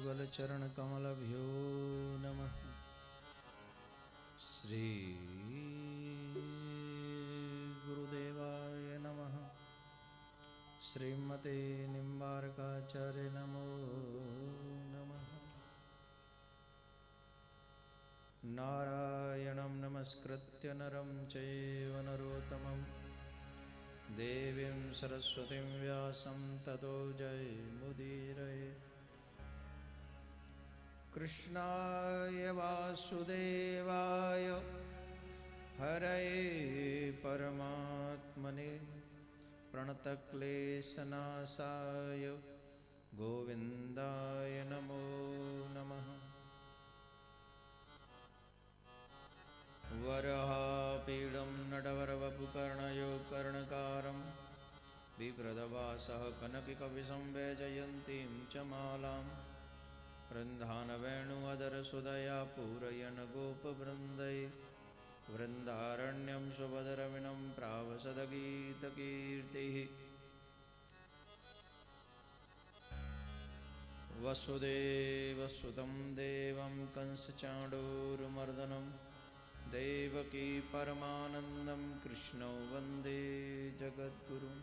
श्रीयुगलचरणकमलभ्यो नमः। श्री गुरुदेवाय नमः। श्रीमते निम्बारकाचार्य नमो नमः। नारायणं नमस्कृत्य नरं चैव नरोत्तमं देवीं सरस्वतीं व्यासं ततो जयमुदीरये। कृष्णाय वासुदेवाय हरये परमात्मने प्रणतक्लेशनाशाय गोविन्दाय नमो नमः। वराहपीडं नटवरवपुकर्णयो कर्णकारं बिभ्रदवासः कनककविसंवेजयन्तीं च मालां वृन्दानवेणुवदरसुदया पूरयन् गोपवृन्दै वृन्दारण्यं सुभद्रविनं प्रावसदगीतकीर्तिः। वसुदेवसुतं देवं कंसचाणूरमर्दनं देवकी परमानन्दं कृष्णौ वन्दे जगद्गुरुम्।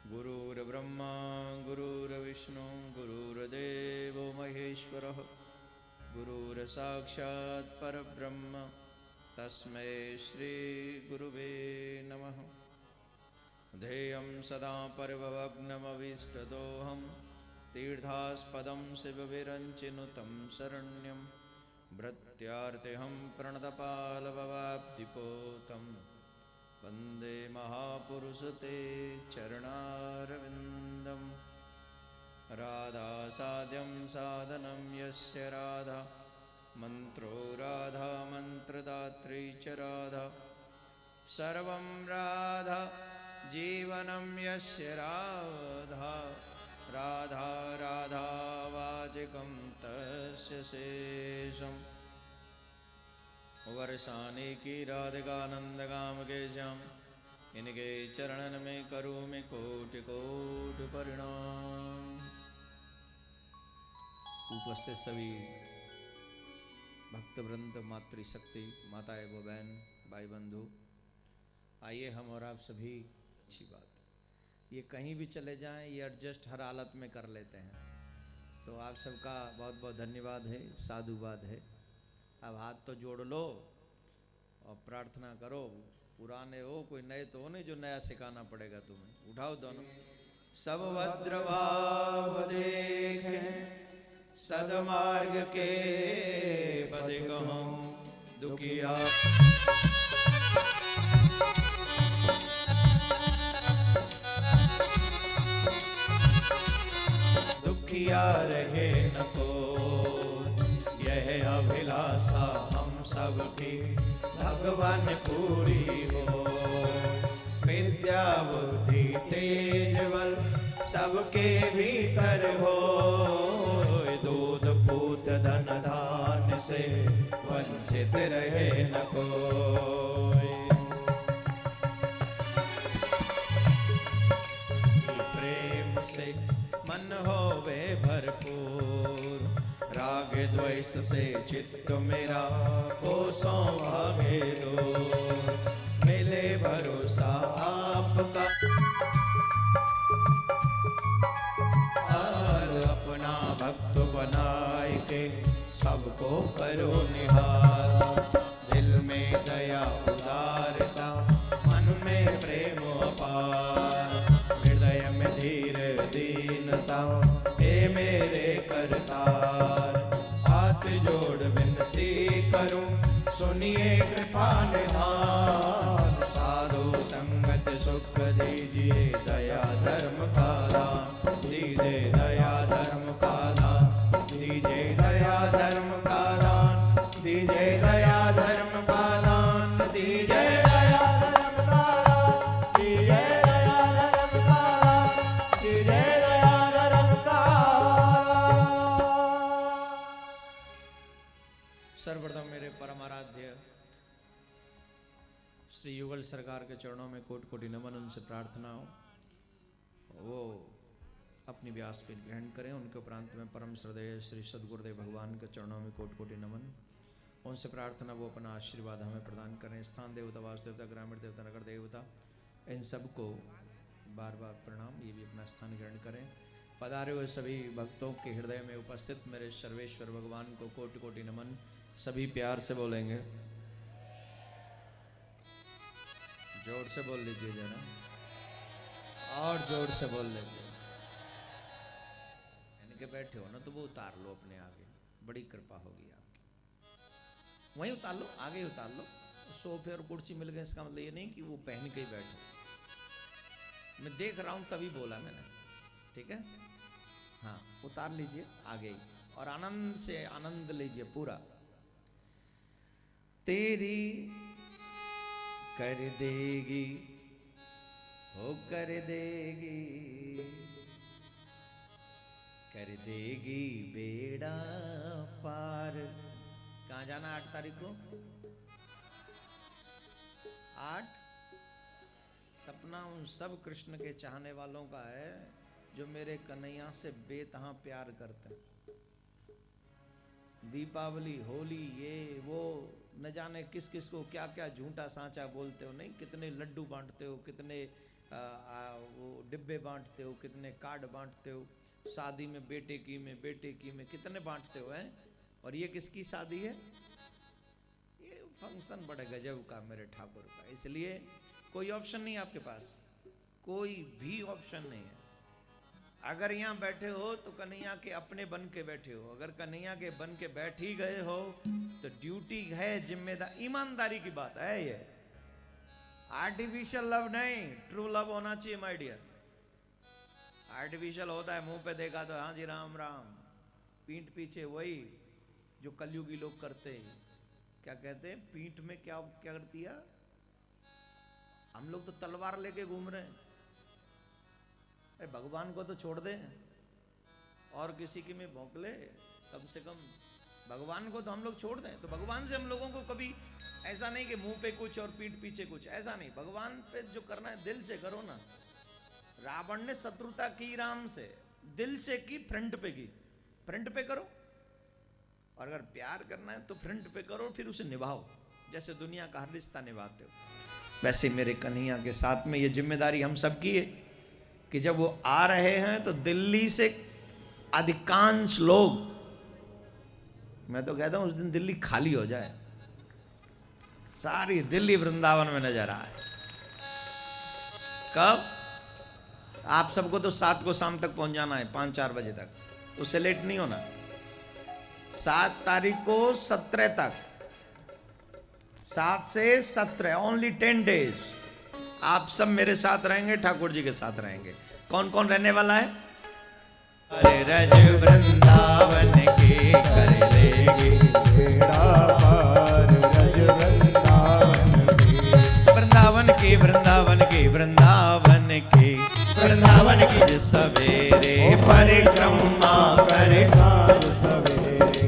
गुरुर्ब्रह्मा गुरुर्विष्णु गुरुर्देवो महेश्वरः गुरुर्साक्षात् परब्रह्म तस्मै श्रीगुरुवे नमः। ध्येयं सदा पर्वभग्नमविष्टदोहं तीर्थास्पदं शिवविरञ्चिनुतं शरण्यं भृत्यार्तिहं प्रणतपालभवाब्धिपोतं वन्दे महापुरुषते चरणारविन्दं। राधासाद्यं साधनं यस्य राधा मन्त्रो राधा मन्त्रदात्री च राधा सर्वं राधा जीवनं यस्य राधा राधा राधावाचिकं तस्य शेषम्। वर्षाने की राधिकानंदगाम के श्याम इनके चरणन में करूँ कोटि कोटि परिणाम। उपस्थित सभी भक्तवृंद, मातृशक्ति, माताएं व बहन, भाई बंधु, आइए हम और आप सभी, अच्छी बात, ये कहीं भी चले जाएं, ये एडजस्ट हर हालत में कर लेते हैं, तो आप सबका बहुत बहुत धन्यवाद है, साधुवाद है। अब हाथ तो जोड़ लो और प्रार्थना करो। पुराने हो, कोई नए तो हो नहीं जो नया सिखाना पड़ेगा तुम्हें। उठाओ दोनों। सब भद्रभाव देखें सदमार्ग के पद कहूं दुखिया दुखिया रहे न को यह अभिलाषा हम सबकी भगवान पूरी हो। विद्या बुद्धि तेज बल सबके भीतर हो। दूध पूत धन धान से वंचित रहे न कोई। प्रेम से मन होवे भरपूर राग द्वेष से चित्त मेरा कोसों भागे दो। मिले भरोसा आपका और अपना भक्त बनाए के सबको करो निहार। दिल में दया उदारता मन में प्रेम अपार। हृदय में धीर दीनता हे मेरे करतार। हाथ जोड़ विनती करूं सुनिए कृपा निधान। साधु संगत सुख दीजिए दया धर्म का दान। दीजिए दया धर्म का दान। दीजिए दया धर्म का दान। दीजिए दया धर्म का दान। दीजिए दया धर्म का दान। दीजिए दया धर्म का दान। दीजिए दया धर्म का। सर्वप्रथम मेरे परम आराध्य श्री युगल सरकार के चरणों में कोटि कोटि नमन, उनसे प्रार्थना हो वो अपनी व्यासपीठ ग्रहण करें। उनके उपरांत में परम श्रद्धेय श्री सद्गुरुदेव भगवान के चरणों में कोटि कोटि नमन। उनसे प्रार्थना वो अपना आशीर्वाद हमें प्रदान करें। स्थान देवता, वास देवता, ग्रामीण देवता, नगर देवता, इन सबको बार बार प्रणाम। ये भी अपना स्थान ग्रहण करें। पधारे हुए सभी भक्तों के हृदय में उपस्थित मेरे सर्वेश्वर भगवान को कोटि कोटि नमन। सभी प्यार से बोलेंगे, जोर से बोल लीजिए जरा, और जोर से बोल लीजिए। इनके बैठे हो ना तो वो उतार लो अपने आगे, बड़ी कृपा होगी आपकी। वहीं उतार लो, आगे उतार लो। सोफे और कुर्सी मिल गए इसका मतलब ये नहीं कि वो पहन के ही बैठो। मैं देख रहा हूं तभी बोला मैंने, ठीक है? हाँ, उतार लीजिए आगे ही, और आनंद से आनंद लीजिए पूरा। तेरी कर देगी, हो कर देगी, कर देगी बेड़ा पार। कहाँ जाना 8 तारीख को? 8 सपना उन सब कृष्ण के चाहने वालों का है जो मेरे कन्हैया से बेतहा प्यार करते हैं। दीपावली, होली, ये वो, न जाने किस किस को क्या क्या झूठा सांचा बोलते हो। नहीं, कितने लड्डू बांटते हो, कितने वो डिब्बे बांटते हो, कितने कार्ड बांटते हो। शादी में बेटे की में, बेटे की में, कितने बांटते हो हैं। और ये किसकी शादी है? ये फंक्शन बड़े गजब का मेरे ठाकुर का। इसलिए कोई ऑप्शन नहीं आपके पास, कोई भी ऑप्शन नहीं है। अगर यहाँ बैठे हो तो कन्हैया के अपने बन के बैठे हो। अगर कन्हैया के बन के बैठ ही गए हो तो ड्यूटी है, जिम्मेदारी, ईमानदारी की बात है। ये आर्टिफिशियल लव नहीं, ट्रू लव होना चाहिए माय डियर। आर्टिफिशियल होता है, मुंह पे देखा तो हाँ जी राम राम, पीठ पीछे वही जो कलयुगी लोग करते हैं। क्या कहते हैं, पीठ में क्या क्या करती है? हम लोग तो तलवार लेके घूम रहे हैं। अरे भगवान को तो छोड़ दे, और किसी की में भौंक ले, कम से कम भगवान को तो हम लोग छोड़ दें। तो भगवान से हम लोगों को कभी ऐसा नहीं कि मुंह पे कुछ और पीठ पीछे कुछ, ऐसा नहीं। भगवान पे जो करना है दिल से करो ना। रावण ने शत्रुता की राम से, दिल से की, फ्रंट पे की, फ्रंट पे करो। और अगर प्यार करना है तो फ्रंट पे करो, फिर उसे निभाओ जैसे दुनिया का हर रिश्ता निभाते हो। वैसे मेरे कन्हैया के साथ में ये जिम्मेदारी हम सबकी है कि जब वो आ रहे हैं तो दिल्ली से अधिकांश लोग, मैं तो कहता हूं उस दिन दिल्ली खाली हो जाए, सारी दिल्ली वृंदावन में नजर आए। कब? आप सबको तो 7 को शाम तक पहुंच जाना है, 5-4 बजे तक, उससे लेट नहीं होना। 7 तारीख को 17 तक, 7 से 17, ओनली 10 डेज आप सब मेरे साथ रहेंगे, ठाकुर जी के साथ रहेंगे। कौन कौन रहने वाला है? अरे रज वृंदावन की कर लेगी बेड़ा पार, रज वृंदावन की, वृंदावन की, वृंदावन की, वृंदावन की जिस सवेरे परिक्रमा करे साज सवेरे।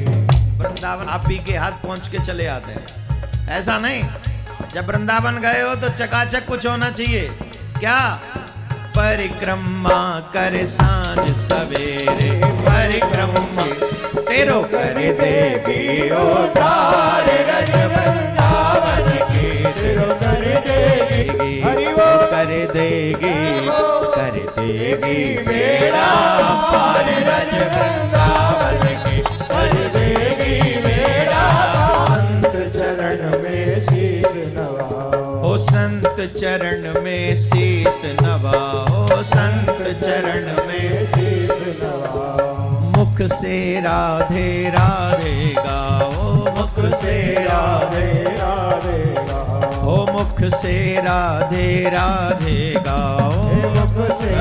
वृंदावन आप ही के हाथ पहुंच के चले आते हैं, ऐसा नहीं। जब वृंदावन गए हो तो चकाचक कुछ होना चाहिए। क्या? परिक्रमा कर सांझ सवेरे, परिक्रमा तेरो कर देगी उद्धार, रज वृंदावन की तेरो कर देगी, कर देगी, कर देगी बेड़ा पार, रज वृंदावन की कर देगी बेड़ा। संत चरण में शीश नवाओ, संत चरण में शीश नवाओ, संत चरण में शीश नवाओ। मुख से राधे राधे गाओ, मुख से राधे राधे गाओ, ओ मुख से राधे राधे गाओ, मुख से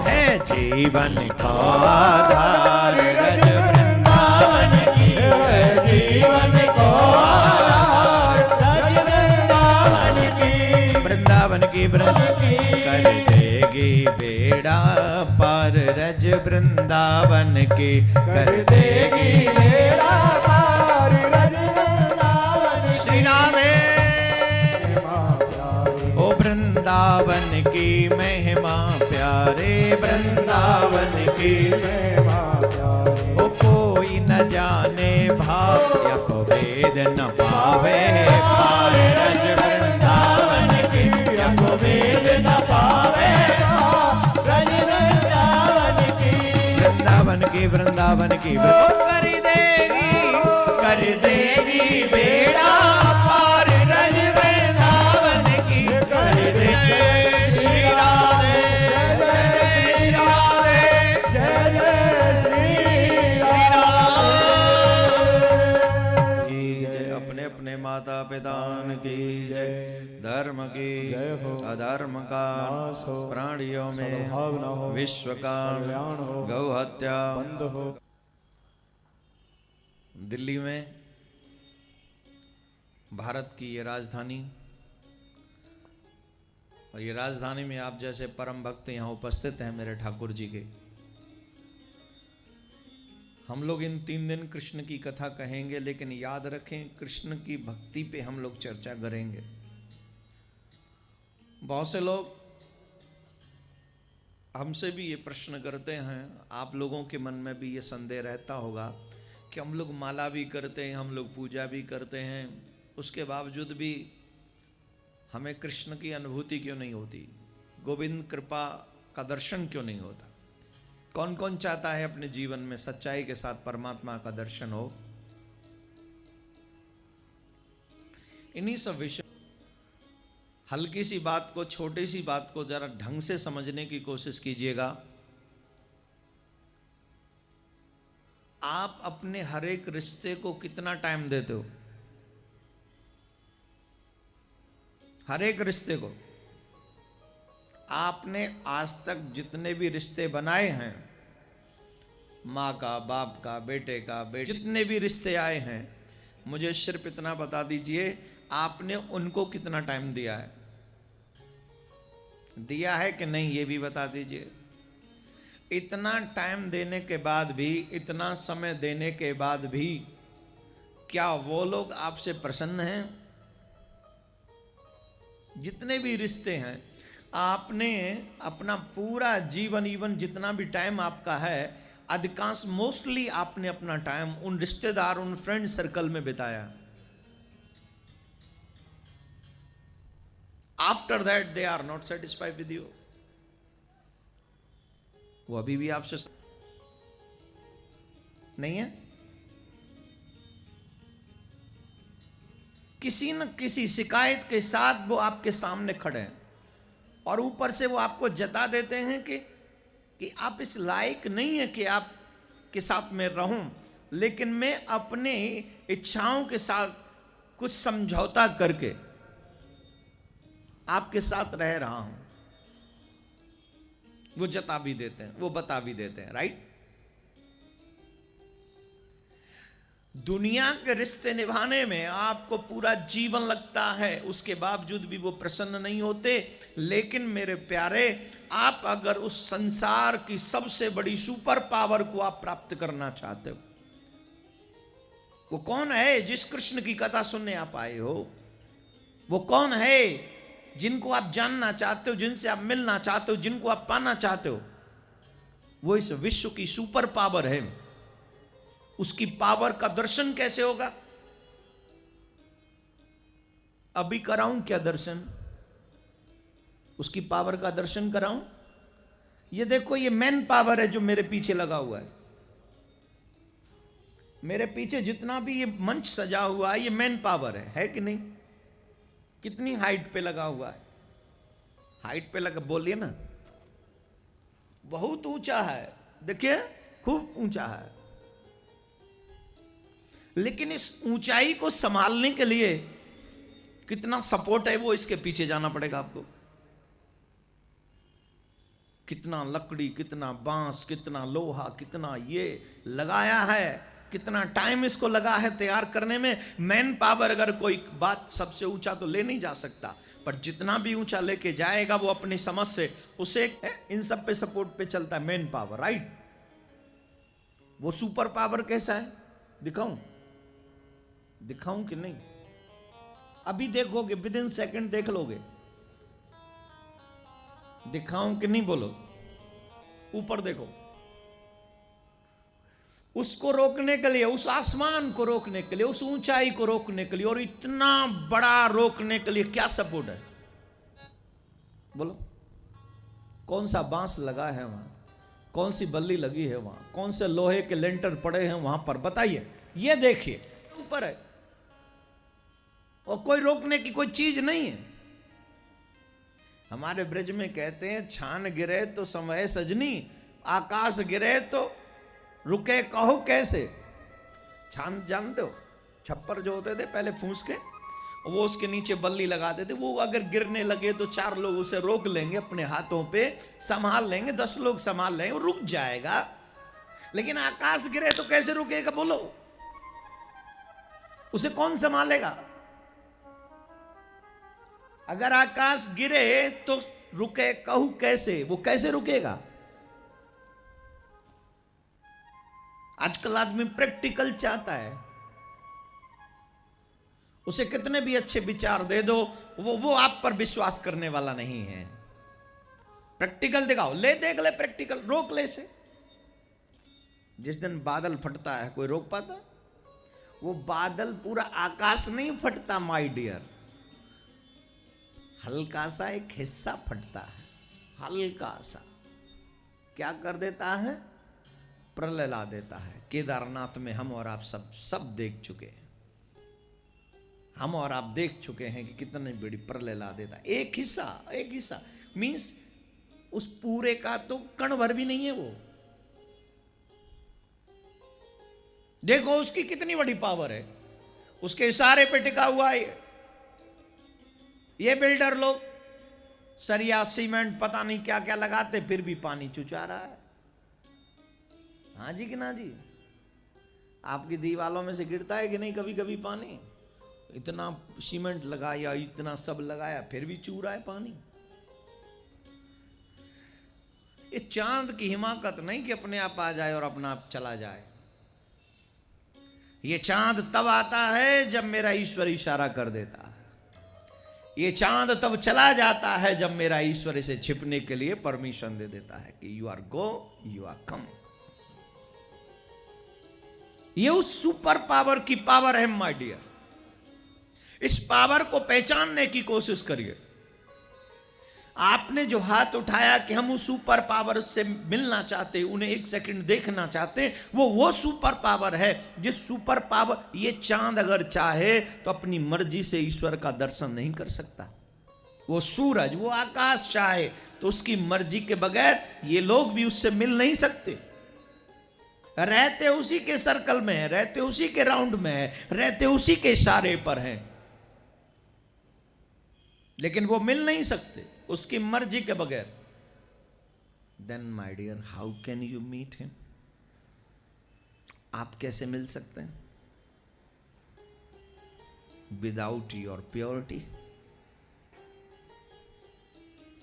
है जीवन का आधार, रज वृंदावन की है जीवन का आधार, रज वृंदावन की, वृंदावन की, कर देगी बेड़ा पार, रज वृंदावन की कर देगी बेड़ा पार, रज वृंदावन। श्री राधे ओ वृंदावन की महिमा प्यारी। प्यारे वृंदावन की महिमा प्यारे। वो कोई न जाने भाव या तो वेद न पावे पार रज वृंदावन की या तो वेद न पावे रज वृंदावन की कर देगी बेड़ा पार रज वृंदावन की कर देगी। श्री राधे श्री राधे जय जय श्री की जय। अपने अपने माता पिता की जय। धर्म की जय हो। अधर्म का नाश हो। प्राणियों में सद्भावना हो। विश्व का कल्याण हो। गौ हत्या बंद हो। दिल्ली में भारत की ये राजधानी, और ये राजधानी में आप जैसे परम भक्त यहाँ उपस्थित हैं मेरे ठाकुर जी के। हम लोग इन 3 दिन कृष्ण की कथा कहेंगे, लेकिन याद रखें कृष्ण की भक्ति पे हम लोग चर्चा करेंगे। बहुत से लोग हमसे भी ये प्रश्न करते हैं, आप लोगों के मन में भी ये संदेह रहता होगा कि हम लोग माला भी करते हैं, हम लोग पूजा भी करते हैं, उसके बावजूद भी हमें कृष्ण की अनुभूति क्यों नहीं होती, गोविंद कृपा का दर्शन क्यों नहीं होता। कौन कौन चाहता है अपने जीवन में सच्चाई के साथ परमात्मा का दर्शन हो। इन्हीं सब विषय, हल्की सी बात को, छोटी सी बात को जरा ढंग से समझने की कोशिश कीजिएगा। आप अपने हर एक रिश्ते को कितना टाइम देते हो, हर एक रिश्ते को। आपने आज तक जितने भी रिश्ते बनाए हैं, माँ का, बाप का, बेटे का, बेटे, जितने भी रिश्ते आए हैं, मुझे सिर्फ इतना बता दीजिए आपने उनको कितना टाइम दिया है, दिया है कि नहीं, ये भी बता दीजिए। इतना टाइम देने के बाद भी, इतना समय देने के बाद भी क्या वो लोग आपसे प्रसन्न हैं? जितने भी रिश्ते हैं, आपने अपना पूरा जीवन, इवन जितना भी टाइम आपका है, अधिकांश मोस्टली आपने अपना टाइम उन रिश्तेदार, उन फ्रेंड सर्कल में बिताया। After that they are not satisfied with you. वो अभी भी आपसे नहीं है। किसी न किसी शिकायत के साथ वो आपके सामने खड़े हैं, और ऊपर से वो आपको जता देते हैं कि आप इस लायक नहीं है कि आप के साथ में रहूं, लेकिन मैं अपने इच्छाओं के साथ कुछ समझौता करके आपके साथ रह रहा हूं। वो जता भी देते हैं, वो बता भी देते हैं, राइट। दुनिया के रिश्ते निभाने में आपको पूरा जीवन लगता है, उसके बावजूद भी वो प्रसन्न नहीं होते। लेकिन मेरे प्यारे, आप अगर उस संसार की सबसे बड़ी सुपर पावर को आप प्राप्त करना चाहते हो, वो कौन है जिस कृष्ण की कथा सुनने आप आए हो? वो कौन है जिनको आप जानना चाहते हो, जिनसे आप मिलना चाहते हो, जिनको आप पाना चाहते हो? वो इस विश्व की सुपर पावर है। उसकी पावर का दर्शन कैसे होगा? अभी कराऊं क्या दर्शन? उसकी पावर का दर्शन कराऊं? ये देखो, ये मैन पावर है जो मेरे पीछे लगा हुआ है। मेरे पीछे जितना भी ये मंच सजा हुआ है, ये मैन पावर है कि नहीं? कितनी हाइट पे लगा हुआ है? हाइट पे लगा, बोलिए ना, बहुत ऊंचा है। देखिए, खूब ऊंचा है। लेकिन इस ऊंचाई को संभालने के लिए कितना सपोर्ट है, वो इसके पीछे जाना पड़ेगा आपको। कितना लकड़ी, कितना बांस, कितना लोहा, कितना ये लगाया है, कितना टाइम इसको लगा है तैयार करने में। मैन पावर अगर कोई बात सबसे ऊंचा तो ले नहीं जा सकता, पर जितना भी ऊंचा लेके जाएगा वो अपनी समझ से उसे इन सब पे सपोर्ट पे चलता है मैन पावर, राइट। वो सुपर पावर कैसा है दिखाऊं? दिखाऊं कि नहीं? अभी देखोगे, विद इन सेकंड देख लोगे। दिखाऊं कि नहीं? बोलो। ऊपर देखो, उसको रोकने के लिए, उस आसमान को रोकने के लिए, उस ऊंचाई को रोकने के लिए, और इतना बड़ा रोकने के लिए क्या सपोर्ट है? बोलो, कौन सा बांस लगा है वहां, कौन सी बल्ली लगी है वहां, कौन से लोहे के लेंटर पड़े हैं वहां पर? बताइए, ये देखिए ऊपर है और कोई रोकने की कोई चीज नहीं है। हमारे ब्रज में कहते हैं, छान गिरे तो समय सजनी, आकाश गिरे तो रुके कहो कैसे। छान जानते हो, छप्पर जो होते थे पहले फूंस के, वो उसके नीचे बल्ली लगाते थे, वो अगर गिरने लगे तो 4 लोग उसे रोक लेंगे, अपने हाथों पे संभाल लेंगे, 10 लोग संभाल लेंगे, रुक जाएगा। लेकिन आकाश गिरे तो कैसे रुकेगा? बोलो, उसे कौन संभालेगा? अगर आकाश गिरे तो रुके कहूं कैसे? वो कैसे रुकेगा? आजकल आदमी प्रैक्टिकल चाहता है, उसे कितने भी अच्छे विचार दे दो, वो आप पर विश्वास करने वाला नहीं है। प्रैक्टिकल दिखाओ, ले देख ले प्रैक्टिकल, रोक ले से। जिस दिन बादल फटता है कोई रोक पाता? वो बादल पूरा आकाश नहीं फटता माय डियर, हल्का सा एक हिस्सा फटता है, हल्का सा। क्या कर देता है? प्रलय ला देता है। केदारनाथ में हम और आप सब देख चुके हैं, हम और आप देख चुके हैं कि कितनी बड़ी प्रलय ला देता है। एक हिस्सा मीन्स उस पूरे का तो कण भर भी नहीं है वो। देखो उसकी कितनी बड़ी पावर है, उसके इशारे पे टिका हुआ है। ये बिल्डर लोग सरिया सीमेंट पता नहीं क्या क्या लगाते, फिर भी पानी चुचा रहा है। हाँ जी कि ना जी? आपकी दीवालों में से गिरता है कि नहीं कभी कभी पानी? इतना सीमेंट लगाया, इतना सब लगाया, फिर भी चू रहा है पानी। ये चांद की हिमाकत नहीं कि अपने आप आ जाए और अपना आप चला जाए। ये चांद तब आता है जब मेरा ईश्वर इशारा कर देता है। ये चांद तब चला जाता है जब मेरा ईश्वर इसे छिपने के लिए परमिशन दे देता है कि you are go, you are come. ये उस सुपर पावर की पावर है माय डियर। इस पावर को पहचानने की कोशिश करिए। आपने जो हाथ उठाया कि हम उस सुपर पावर से मिलना चाहते, उन्हें 1 सेकंड देखना चाहते, वो सुपर पावर है जिस सुपर पावर, ये चांद अगर चाहे तो अपनी मर्जी से ईश्वर का दर्शन नहीं कर सकता। वो सूरज, वो आकाश चाहे तो उसकी मर्जी के बगैर ये लोग भी उससे मिल नहीं सकते। रहते उसी के सर्कल में है, रहते उसी के राउंड में है, रहते उसी के इशारे पर हैं, लेकिन वो मिल नहीं सकते उसकी मर्जी के बगैर। Then my dear, how can you meet him? आप कैसे मिल सकते हैं? Without your purity.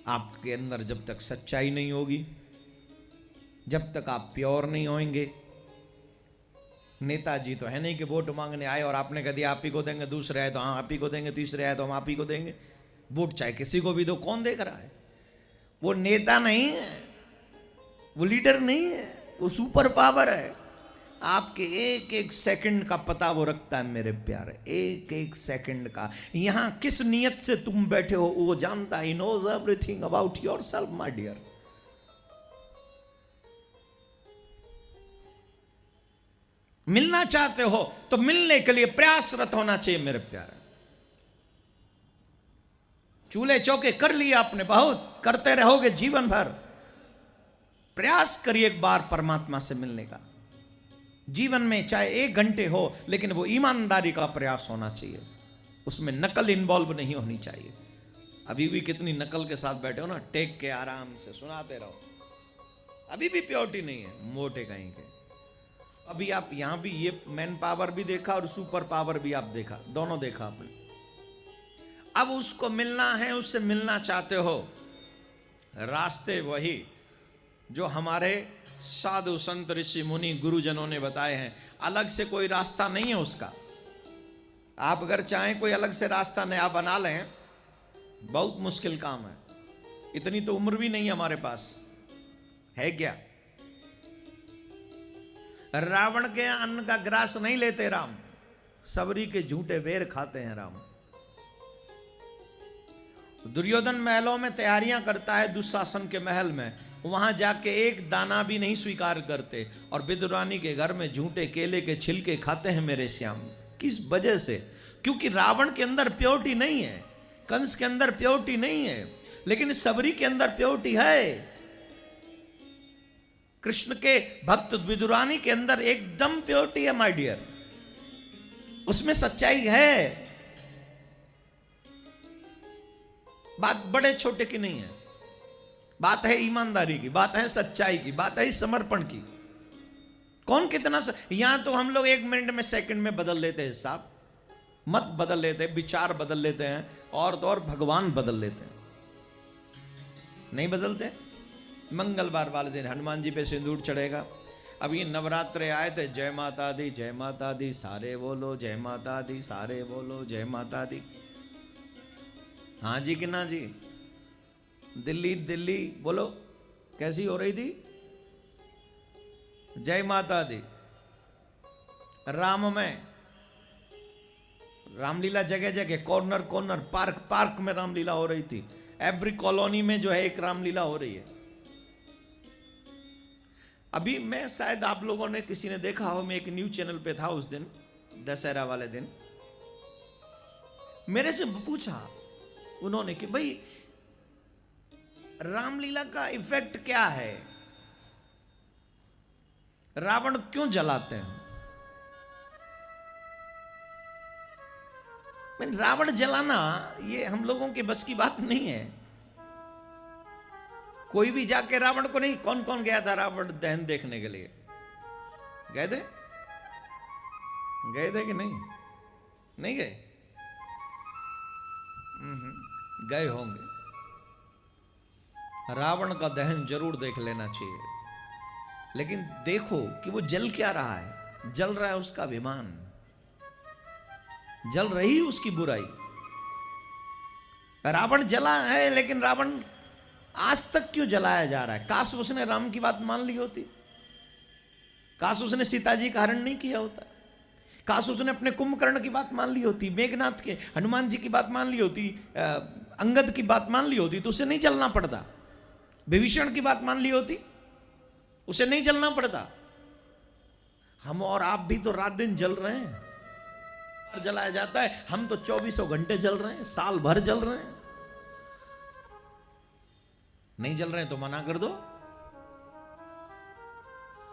आपके अंदर जब तक सच्चाई नहीं होगी, जब तक आप प्योर नहीं होंगे। नेताजी तो है नहीं कि वोट मांगने आए और आपने कह दिया आप ही को देंगे, दूसरे आए तो हाँ आप ही को देंगे, तीसरे आए तो हम आप ही को देंगे। वोट चाहे किसी को भी दो, कौन देख रहा है? वो नेता नहीं है, वो लीडर नहीं है, वो सुपर पावर है। आपके एक एक सेकंड का पता वो रखता है मेरे प्यारे, एक एक सेकंड का। यहां किस नियत से तुम बैठे हो वो जानता है। He knows everything about yourself, my dear. मिलना चाहते हो तो मिलने के लिए प्रयासरत होना चाहिए मेरे प्यारे। चूल्हे चौके कर लिया आपने, बहुत करते रहोगे जीवन भर। प्रयास करिए एक बार परमात्मा से मिलने का। जीवन में चाहे 1 घंटे हो, लेकिन वो ईमानदारी का प्रयास होना चाहिए, उसमें नकल इन्वॉल्व नहीं होनी चाहिए। अभी भी कितनी नकल के साथ बैठे हो ना, टेक के आराम से सुनाते रहो, अभी भी प्योरिटी नहीं है, मोटे कहीं के। अभी आप यहां भी ये मैन पावर भी देखा और सुपर पावर भी आप देखा, दोनों देखा आपने। अब उसको मिलना है, उससे मिलना चाहते हो, रास्ते वही जो हमारे साधु संत ऋषि मुनि गुरुजनों ने बताए हैं। अलग से कोई रास्ता नहीं है उसका। आप अगर चाहें कोई अलग से रास्ता नया बना लें, बहुत मुश्किल काम है। इतनी तो उम्र भी नहीं है हमारे पास। है क्या? रावण के अन्न का ग्रास नहीं लेते राम, सबरी के झूठे बेर खाते हैं राम। दुर्योधन महलों में तैयारियां करता है, दुशासन के महल में, वहां जाके एक दाना भी नहीं स्वीकार करते, और विदुरानी के घर में झूठे केले के छिलके खाते हैं मेरे श्याम। किस वजह से? क्योंकि रावण के अंदर प्योरिटी नहीं है, कंस के अंदर प्योरिटी नहीं है, लेकिन सबरी के अंदर प्योरिटी है। कृष्ण के भक्त विदुरानी के अंदर एकदम प्योरिटी है माय डियर, उसमें सच्चाई है। बात बड़े छोटे की नहीं है, बात है ईमानदारी की, बात है सच्चाई की, बात है समर्पण की। कौन कितना यहां तो हम लोग 1 मिनट में, सेकंड में बदल लेते हैं साहब, मत बदल लेते हैं, विचार बदल लेते हैं, और तो और भगवान बदल लेते हैं, नहीं बदलते। मंगलवार वाले दिन हनुमान जी पे सिंदूर चढ़ेगा। अब ये नवरात्रे आए थे, जय माता दी, जय माता दी, सारे बोलो जय माता दी, सारे बोलो जय माता दी। हाँ जी कि ना जी? दिल्ली दिल्ली बोलो कैसी हो रही थी? जय माता दी। राम में रामलीला जगह जगह, कॉर्नर कॉर्नर, पार्क पार्क में रामलीला हो रही थी। एवरी कॉलोनी में जो है एक रामलीला हो रही है। अभी मैं, शायद आप लोगों ने किसी ने देखा हो, मैं एक न्यूज चैनल पे था उस दिन, दशहरा वाले दिन, मेरे से पूछा उन्होंने कि भाई रामलीला का इफेक्ट क्या है, रावण क्यों जलाते हैं? रावण जलाना ये हम लोगों के बस की बात नहीं है। कोई भी जाके रावण को नहीं, कौन कौन गया था रावण दहन देखने के लिए? गए थे? गए थे कि नहीं? नहीं गए? गए होंगे। रावण का दहन जरूर देख लेना चाहिए, लेकिन देखो कि वो जल क्या रहा है। जल रहा है उसका अभिमान, जल रही उसकी बुराई। रावण जला है, लेकिन रावण आज तक क्यों जलाया जा रहा है? काश उसने राम की बात मान ली होती, काश उसने सीता जी का हरण नहीं किया होता, काश उसने अपने कुंभकर्ण की बात मान ली होती, मेघनाथ के, हनुमान जी की बात मान ली होती, अंगद की बात मान ली होती, तो उसे नहीं जलना पड़ता। विभीषण की बात मान ली होती, उसे नहीं जलना पड़ता। हम और आप भी तो रात दिन जल रहे हैं, जलाया जाता है। हम तो 24 घंटे जल रहे हैं, साल भर जल रहे हैं। नहीं जल रहे हैं तो मना कर दो।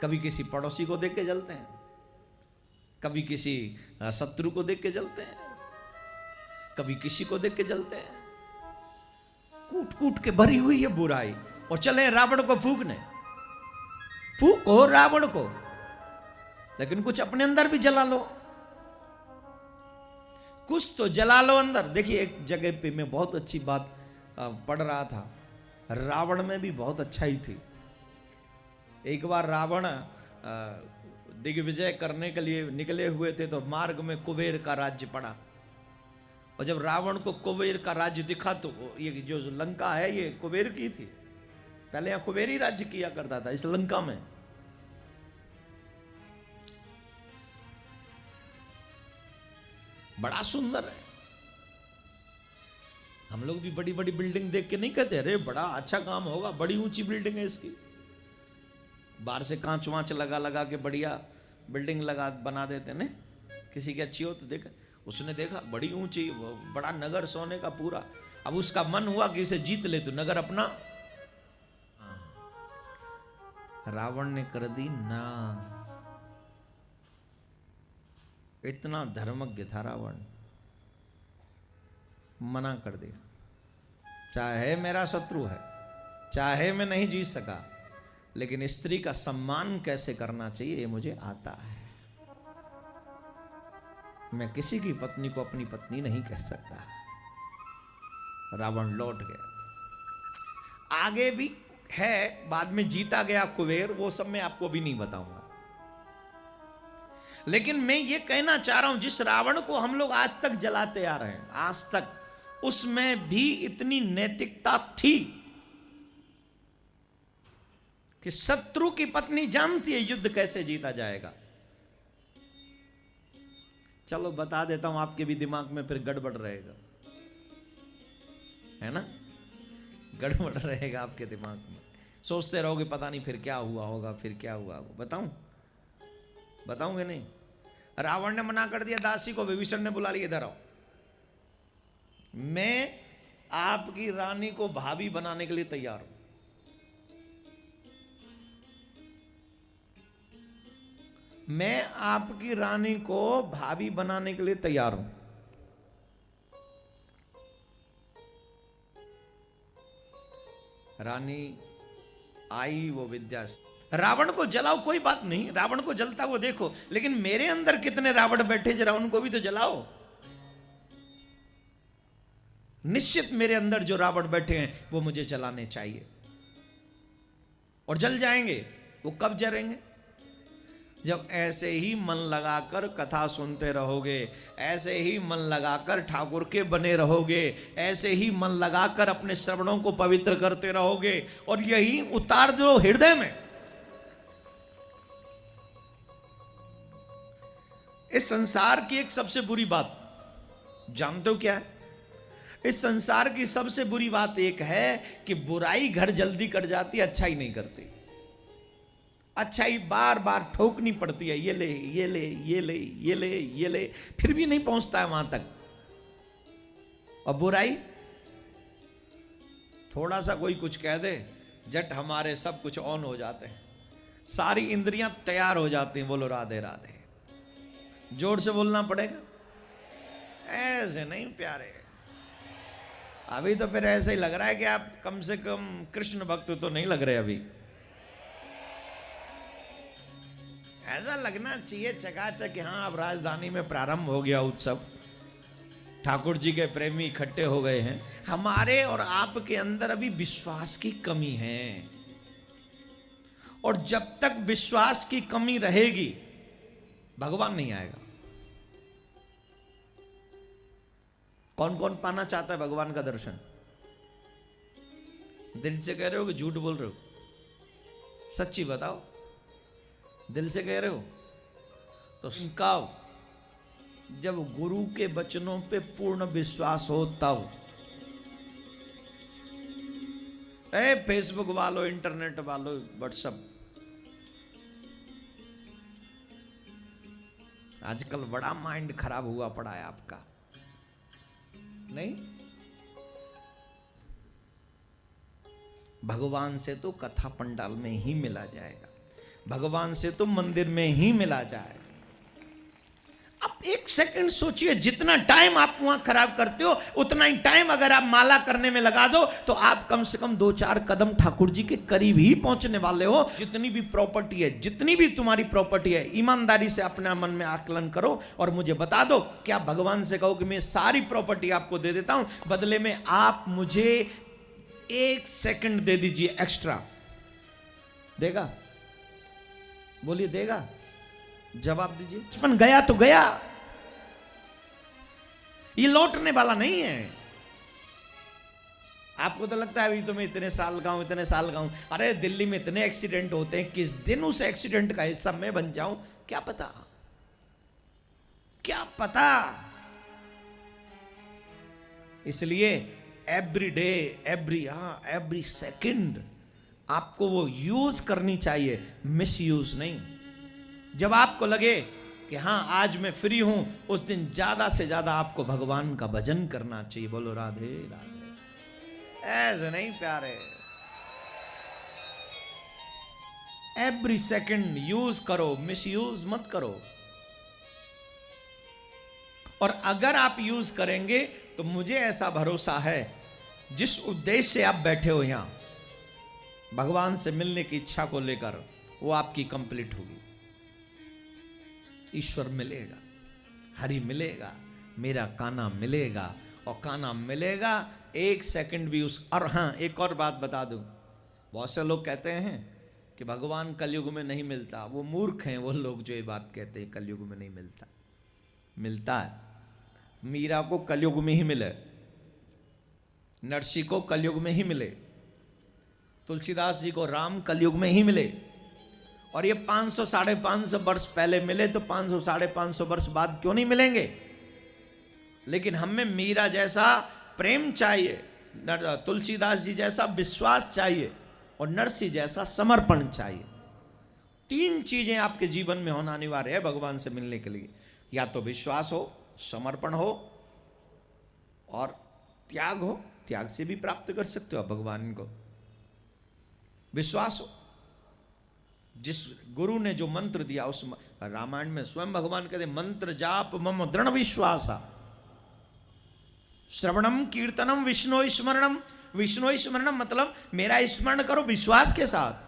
कभी किसी पड़ोसी को देख के जलते हैं, कभी किसी शत्रु को देख के जलते हैं, कभी किसी को देख के जलते हैं। कूट कूट के भरी हुई है बुराई, और चले रावण को फूकने। फूको रावण को, लेकिन कुछ अपने अंदर भी जला लो, कुछ तो जला लो अंदर। देखिए, एक जगह पे मैं बहुत अच्छी बात पढ़ रहा था, रावण में भी बहुत अच्छाई थी। एक बार रावण दिग्विजय करने के लिए निकले हुए थे, तो मार्ग में कुबेर का राज्य पड़ा, और जब रावण को कुबेर का राज्य दिखा तो ये जो लंका है ये कुबेर की थी। पहले यहां कुबेर ही राज्य किया करता था इस लंका में। बड़ा सुंदर है। हम लोग भी बड़ी बड़ी बिल्डिंग देख के नहीं कहते अरे बड़ा अच्छा काम होगा, बड़ी ऊंची बिल्डिंग है इसकी। बाहर से कांच वांच लगा लगा के बढ़िया बिल्डिंग लगा बना देते ने। किसी की अच्छी हो तो देखा, उसने देखा बड़ी ऊंची, बड़ा नगर सोने का पूरा। अब उसका मन हुआ कि इसे जीत ले तो नगर अपना। रावण ने कर दी ना। इतना धर्मज्ञ था रावण, मना कर दिया। चाहे मेरा शत्रु है, चाहे मैं नहीं जीत सका, लेकिन स्त्री का सम्मान कैसे करना चाहिए ये मुझे आता है। मैं किसी की पत्नी को अपनी पत्नी नहीं कह सकता। रावण लौट गया। आगे भी है, बाद में जीता गया कुबेर, वो सब मैं आपको भी नहीं बताऊंगा। लेकिन मैं ये कहना चाह रहा हूं, जिस रावण को हम लोग आज तक जलाते आ रहे हैं, आज तक, उसमें भी इतनी नैतिकता थी। कि शत्रु की पत्नी जानती है युद्ध कैसे जीता जाएगा। चलो बता देता हूं, आपके भी दिमाग में फिर गड़बड़ रहेगा, है ना, गड़बड़ रहेगा आपके दिमाग में, सोचते रहोगे पता नहीं फिर क्या हुआ होगा, फिर क्या हुआ होगा। बताऊंगे नहीं। रावण ने मना कर दिया दासी को, विभीषण ने बुला लिया, इधर आओ, मैं आपकी रानी को भाभी बनाने के लिए तैयार हूं। मैं आपकी रानी को भाभी बनाने के लिए तैयार हूं। रानी आई वो विद्या से, रावण को जलाओ कोई बात नहीं, रावण को जलता हुआ देखो, लेकिन मेरे अंदर कितने रावण बैठे, जरा उनको भी तो जलाओ। निश्चित मेरे अंदर जो रावण बैठे हैं वो मुझे जलाने चाहिए, और जल जाएंगे। वो कब जलेंगे? जब ऐसे ही मन लगाकर कथा सुनते रहोगे, ऐसे ही मन लगाकर ठाकुर के बने रहोगे, ऐसे ही मन लगाकर अपने श्रवणों को पवित्र करते रहोगे, और यही उतार दो हृदय में। इस संसार की एक सबसे बुरी बात जानते हो क्या है? इस संसार की सबसे बुरी बात एक है कि बुराई घर जल्दी कर जाती है, अच्छाई नहीं करती। अच्छाई बार बार ठोकनी पड़ती है, ये ले ये ले ये ले ये ले ये ले, फिर भी नहीं पहुंचता है वहां तक। और बुराई थोड़ा सा कोई कुछ कह दे, झट हमारे सब कुछ ऑन हो जाते हैं, सारी इंद्रियां तैयार हो जाती हैं। बोलो राधे राधे, जोर से बोलना पड़ेगा, ऐसे नहीं प्यारे। अभी तो फिर ऐसे ही लग रहा है कि आप कम से कम कृष्ण भक्त तो नहीं लग रहे अभी। ऐसा लगना चाहिए चकाचक कि हाँ अब राजधानी में प्रारंभ हो गया उत्सव, ठाकुर जी के प्रेमी इकट्ठे हो गए हैं। हमारे और आपके अंदर अभी विश्वास की कमी है, और जब तक विश्वास की कमी रहेगी भगवान नहीं आएगा। कौन कौन पाना चाहता है भगवान का दर्शन? दिल से कह रहे हो कि झूठ बोल रहे हो? सच्ची बताओ, दिल से कह रहे हो तो इनका जब गुरु के वचनों पे पूर्ण विश्वास हो तब। फेसबुक वालों, इंटरनेट वालों, व्हाट्सएप, आजकल बड़ा माइंड खराब हुआ पड़ा है आपका, नहीं? भगवान से तो कथा पंडाल में ही मिला जाएगा, भगवान से तो मंदिर में ही मिला जाएगा। अब एक सेकंड सोचिए, जितना टाइम आप वहां खराब करते हो उतना ही टाइम अगर आप माला करने में लगा दो तो आप कम से कम 2-4 कदम ठाकुर जी के करीब ही पहुंचने वाले हो। जितनी भी प्रॉपर्टी है, जितनी भी तुम्हारी प्रॉपर्टी है, ईमानदारी से अपने मन में आकलन करो और मुझे बता दो कि आप भगवान से कहो कि मैं सारी प्रॉपर्टी आपको दे देता हूं, बदले में आप मुझे 1 सेकंड दे दीजिए एक्स्ट्रा। देगा? बोलिए देगा? जवाब दीजिए। बचपन गया तो गया, ये लौटने वाला नहीं है। आपको तो लगता है अभी तो मैं इतने साल का हूं, इतने साल का हूं। अरे दिल्ली में इतने एक्सीडेंट होते हैं, किस दिन उस एक्सीडेंट का हिस्सा मैं बन जाऊं क्या पता, क्या पता। इसलिए एवरी डे, एवरी सेकंड आपको वो यूज करनी चाहिए, मिस यूज नहीं। जब आपको लगे कि हाँ आज मैं फ्री हूं, उस दिन ज्यादा से ज्यादा आपको भगवान का भजन करना चाहिए। बोलो राधे राधे। ऐसे नहीं प्यारे, एवरी सेकंड यूज करो, मिस यूज मत करो। और अगर आप यूज करेंगे तो मुझे ऐसा भरोसा है, जिस उद्देश्य से आप बैठे हो यहां, भगवान से मिलने की इच्छा को लेकर, वो आपकी कंप्लीट होगी। ईश्वर मिलेगा, हरि मिलेगा, मेरा कान्हा मिलेगा, और कान्हा मिलेगा 1 सेकंड भी उस। और हाँ, एक और बात बता दूं, बहुत से लोग कहते हैं कि भगवान कलयुग में नहीं मिलता। वो मूर्ख हैं वो लोग जो ये बात कहते हैं कलयुग में नहीं मिलता। मिलता है। मीरा को कलयुग में ही मिले, नरसी को कलयुग में ही मिले, तुलसीदास जी को राम कलयुग में ही मिले, और ये 500 550 वर्ष पहले मिले तो 500 550 वर्ष बाद क्यों नहीं मिलेंगे? लेकिन हमें मीरा जैसा प्रेम चाहिए, तुलसीदास जी जैसा विश्वास चाहिए, और नरसिंह जैसा समर्पण चाहिए। 3 चीजें आपके जीवन में होना अनिवार्य है भगवान से मिलने के लिए। या तो विश्वास हो, समर्पण हो, और त्याग हो। त्याग से भी प्राप्त कर सकते हो आप भगवान को। विश्वास हो, जिस गुरु ने जो मंत्र दिया, उस रामायण में स्वयं भगवान कहते मंत्र जाप मम दृढ़ विश्वासा, श्रवणम कीर्तनम विष्णु स्मरणम। विष्णु स्मरणम मतलब मेरा स्मरण करो विश्वास के साथ।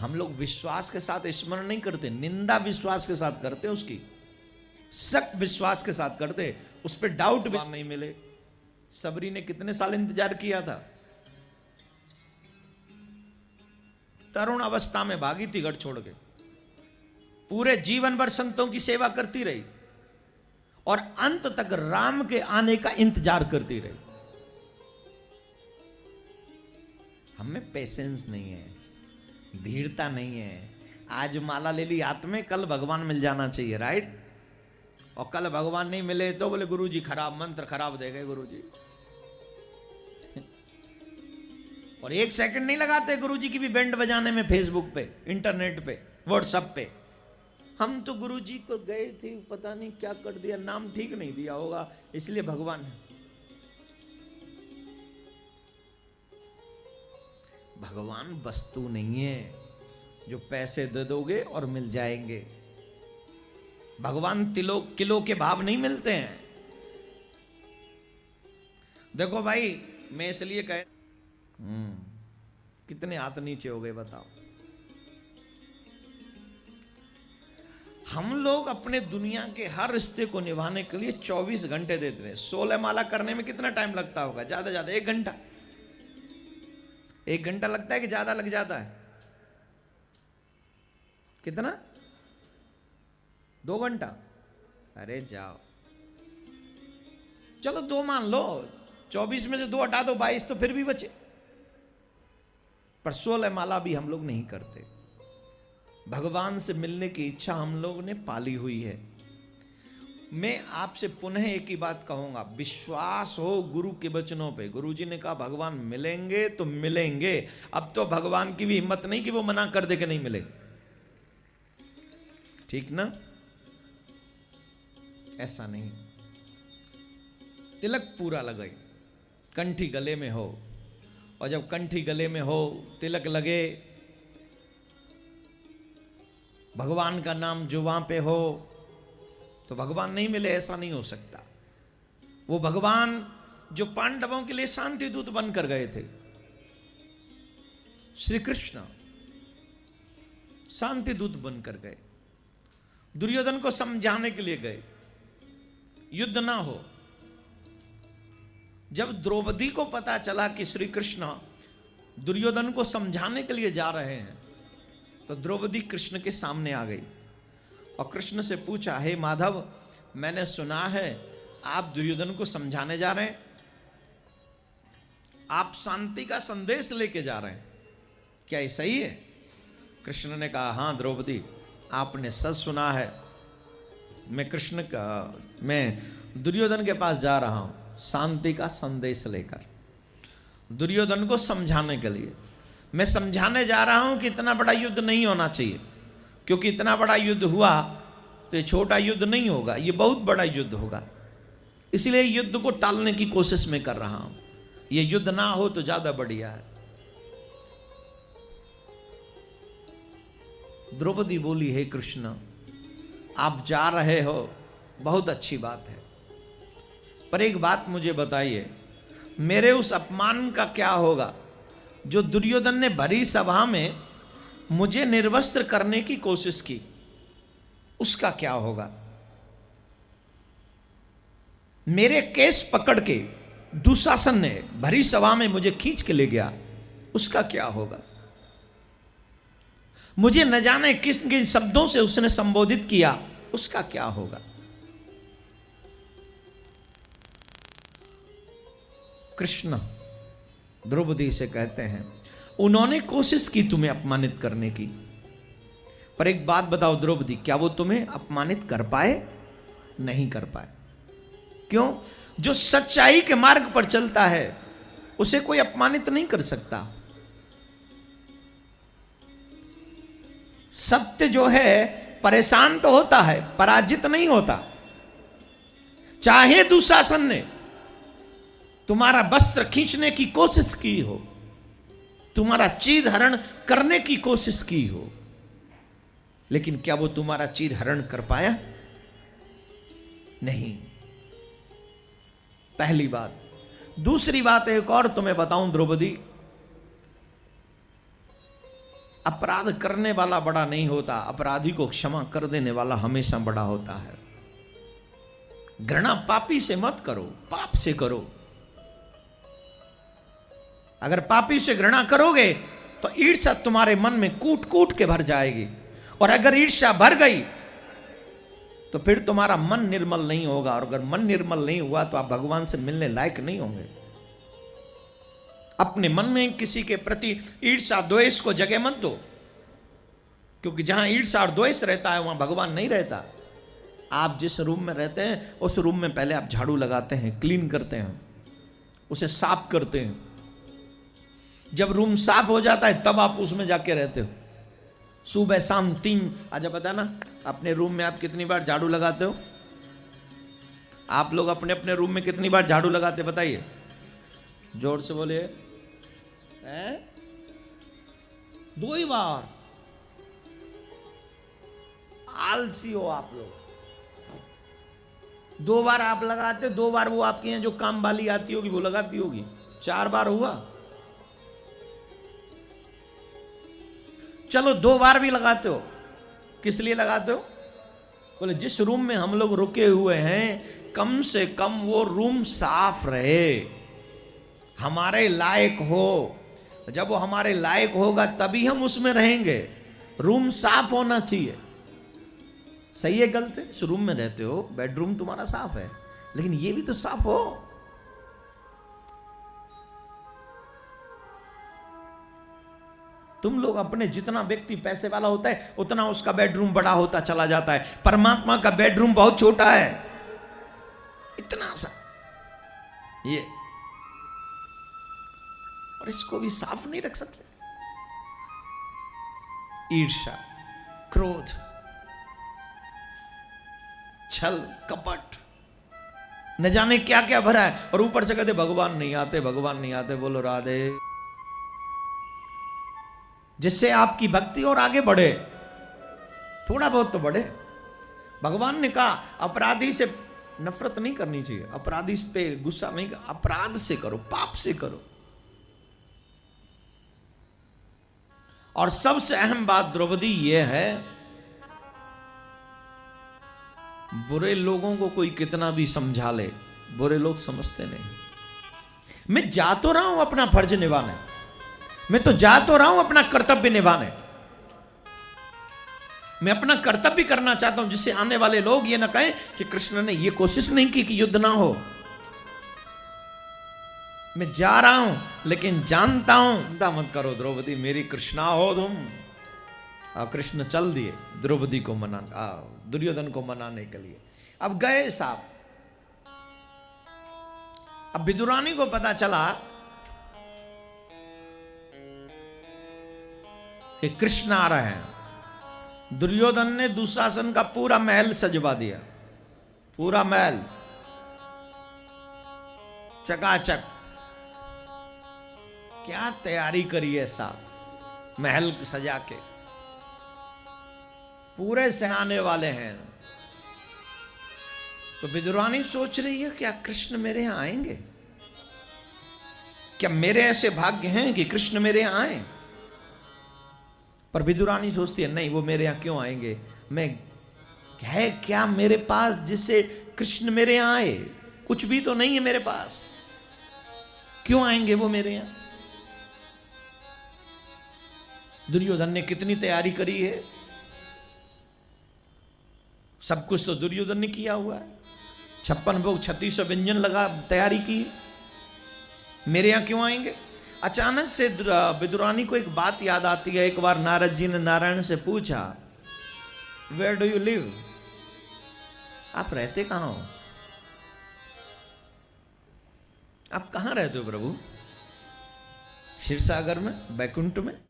हम लोग विश्वास के साथ स्मरण नहीं करते, निंदा विश्वास के साथ करते, उसकी शक विश्वास के साथ करते, उस पर डाउट भी नहीं मिले। सबरी ने कितने साल इंतजार किया था, तरुण अवस्था में भागी थी गढ़ छोड़ के, पूरे जीवन भर संतों की सेवा करती रही, और अंत तक राम के आने का इंतजार करती रही। हमें पेशेंस नहीं है, धीरता नहीं है। आज माला ले ली हाथ में, कल भगवान मिल जाना चाहिए, राइट? और कल भगवान नहीं मिले तो बोले गुरुजी खराब मंत्र खराब दे गए गुरुजी। और 1 सेकंड नहीं लगाते गुरुजी की भी बैंड बजाने में, फेसबुक पे, इंटरनेट पे, व्हाट्सएप पे। हम तो गुरुजी को गए थे, पता नहीं क्या कर दिया, नाम ठीक नहीं दिया होगा, इसलिए भगवान है। भगवान वस्तु नहीं है जो पैसे दे दोगे और मिल जाएंगे। भगवान किलो के भाव नहीं मिलते हैं। देखो भाई, मैं इसलिए कह कितने हाथ नीचे हो गए बताओ। हम लोग अपने दुनिया के हर रिश्ते को निभाने के लिए 24 घंटे देते हैं। 16 माला करने में कितना टाइम लगता होगा? ज्यादा ज्यादा 1 घंटा। 1 घंटा लगता है कि ज्यादा लग जाता है? कितना? 2 घंटा? अरे जाओ, चलो 2 मान लो, 24 में से 2 हटा दो, 22 तो फिर भी बचे। पर 16 माला भी हम लोग नहीं करते। भगवान से मिलने की इच्छा हम लोग ने पाली हुई है। मैं आपसे पुनः एक ही बात कहूंगा, विश्वास हो गुरु के वचनों पे। गुरु जी ने कहा भगवान मिलेंगे तो मिलेंगे। अब तो भगवान की भी हिम्मत नहीं कि वो मना कर दे कि नहीं मिले, ठीक ना? ऐसा नहीं। तिलक पूरा लगाए, कंठी गले में हो, और जब कंठी गले में हो, तिलक लगे, भगवान का नाम जुबां पे हो, तो भगवान नहीं मिले ऐसा नहीं हो सकता। वो भगवान जो पांडवों के लिए शांति दूत बनकर गए थे, श्री कृष्ण शांति दूत बनकर गए, दुर्योधन को समझाने के लिए गए, युद्ध ना हो। जब द्रौपदी को पता चला कि श्री कृष्ण दुर्योधन को समझाने के लिए जा रहे हैं, तो द्रौपदी कृष्ण के सामने आ गई और कृष्ण से पूछा, हे माधव, मैंने सुना है आप दुर्योधन को समझाने जा रहे हैं, आप शांति का संदेश लेके जा रहे हैं, क्या ये सही है? कृष्ण ने कहा, हाँ द्रौपदी, आपने सच सुना है। मैं दुर्योधन के पास जा रहा हूं शांति का संदेश लेकर, दुर्योधन को समझाने के लिए। मैं समझाने जा रहा हूं कि इतना बड़ा युद्ध नहीं होना चाहिए, क्योंकि इतना बड़ा युद्ध हुआ तो ये छोटा युद्ध नहीं होगा, ये बहुत बड़ा युद्ध होगा। इसलिए युद्ध को टालने की कोशिश मैं कर रहा हूं। ये युद्ध ना हो तो ज्यादा बढ़िया है। द्रौपदी बोली, हे कृष्ण, आप जा रहे हो, बहुत अच्छी बात है, पर एक बात मुझे बताइए, मेरे उस अपमान का क्या होगा जो दुर्योधन ने भरी सभा में मुझे निर्वस्त्र करने की कोशिश की, उसका क्या होगा? मेरे केस पकड़ के दुशासन ने भरी सभा में मुझे खींच के ले गया, उसका क्या होगा? मुझे न जाने किस किन शब्दों से उसने संबोधित किया, उसका क्या होगा? कृष्ण द्रौपदी से कहते हैं, उन्होंने कोशिश की तुम्हें अपमानित करने की, पर एक बात बताओ द्रौपदी, क्या वो तुम्हें अपमानित कर पाए? नहीं कर पाए। क्यों? जो सच्चाई के मार्ग पर चलता है उसे कोई अपमानित नहीं कर सकता। सत्य जो है परेशान तो होता है, पराजित नहीं होता। चाहे दुशासन ने तुम्हारा वस्त्र खींचने की कोशिश की हो, तुम्हारा चीर हरण करने की कोशिश की हो, लेकिन क्या वो तुम्हारा चीर हरण कर पाया? नहीं। पहली बात। दूसरी बात एक और तुम्हें बताऊं द्रौपदी, अपराध करने वाला बड़ा नहीं होता, अपराधी को क्षमा कर देने वाला हमेशा बड़ा होता है। घृणा पापी से मत करो, पाप से करो। अगर पापी से घृणा करोगे तो ईर्ष्या तुम्हारे मन में कूट कूट के भर जाएगी, और अगर ईर्ष्या भर गई तो फिर तुम्हारा मन निर्मल नहीं होगा, और अगर मन निर्मल नहीं हुआ तो आप भगवान से मिलने लायक नहीं होंगे। अपने मन में किसी के प्रति ईर्ष्या द्वेष को जगह मत दो, क्योंकि जहां ईर्ष्या और द्वेष रहता है वहां भगवान नहीं रहता। आप जिस रूम में रहते हैं उस रूम में पहले आप झाड़ू लगाते हैं, क्लीन करते हैं, उसे साफ करते हैं। जब रूम साफ हो जाता है तब आप उसमें जाके रहते हो। सुबह शाम 3, अच्छा पता ना अपने रूम में आप कितनी बार झाड़ू लगाते हो? आप लोग अपने अपने रूम में कितनी बार झाड़ू लगाते बताइए, जोर से बोलिए। 2 ही बार। आलसी हो आप लोग। 2 बार आप लगाते, 2 बार वो आपके यहाँ जो काम वाली आती होगी वो लगाती होगी, 4 बार हुआ। चलो 2 बार भी लगाते हो, किस लिए लगाते हो? बोले जिस रूम में हम लोग रुके हुए हैं कम से कम वो रूम साफ रहे, हमारे लायक हो। जब वो हमारे लायक होगा तभी हम उसमें रहेंगे। रूम साफ होना चाहिए। सही है गलत है? इस रूम में रहते हो, बेडरूम तुम्हारा साफ है, लेकिन ये भी तो साफ हो। तुम लोग अपने, जितना व्यक्ति पैसे वाला होता है उतना उसका बेडरूम बड़ा होता चला जाता है। परमात्मा का बेडरूम बहुत छोटा है, इतना सा ये, और इसको भी साफ नहीं रख सकते। ईर्ष्या, क्रोध, छल, कपट, न जाने क्या क्या भरा है, और ऊपर से कहते भगवान नहीं आते, भगवान नहीं आते। बोलो राधे। जिससे आपकी भक्ति और आगे बढ़े, थोड़ा बहुत तो बढ़े। भगवान ने कहा अपराधी से नफरत नहीं करनी चाहिए, अपराधी पे गुस्सा नहीं, अपराध से करो, पाप से करो। और सबसे अहम बात द्रौपदी यह है, बुरे लोगों को कोई कितना भी समझा ले, बुरे लोग समझते नहीं। मैं जा तो रहा हूं अपना फर्ज निभाने, मैं तो जा तो रहा हूं अपना कर्तव्य निभाने, मैं अपना कर्तव्य करना चाहता हूं, जिससे आने वाले लोग ये ना कहें कि कृष्ण ने ये कोशिश नहीं की कि युद्ध ना हो। मैं जा रहा हूं लेकिन जानता हूं, चिंता मत करो द्रौपदी, मेरी कृष्णा हो तुम। और कृष्ण चल दिए द्रौपदी को मनाने, दुर्योधन को मनाने के लिए। अब गए साहब। अब विदुरानी को पता चला कि कृष्ण आ रहे हैं। दुर्योधन ने दुशासन का पूरा महल सजवा दिया, पूरा महल चकाचक। क्या तैयारी करी है साहब, महल सजा के, पूरे से आने वाले हैं। तो विदुरानी सोच रही है क्या कृष्ण मेरे यहां आएंगे? क्या मेरे ऐसे भाग्य हैं कि कृष्ण मेरे यहां आए? पर विदुरानी सोचती है नहीं, वो मेरे यहां क्यों आएंगे? मैं है क्या मेरे पास जिससे कृष्ण मेरे यहां आए? कुछ भी तो नहीं है मेरे पास, क्यों आएंगे वो मेरे यहां? दुर्योधन ने कितनी तैयारी करी है, सब कुछ तो दुर्योधन ने किया हुआ है। 56 भोग 3600 व्यंजन लगा तैयारी की। मेरे यहाँ क्यों आएंगे? अचानक से विदुरानी को एक बात याद आती है। एक बार नारद जी ने नारायण से पूछा, वेयर डू यू लिव? आप रहते कहाँ हो? आप कहाँ रहते हो प्रभु? क्षीरसागर में, बैकुंठ में?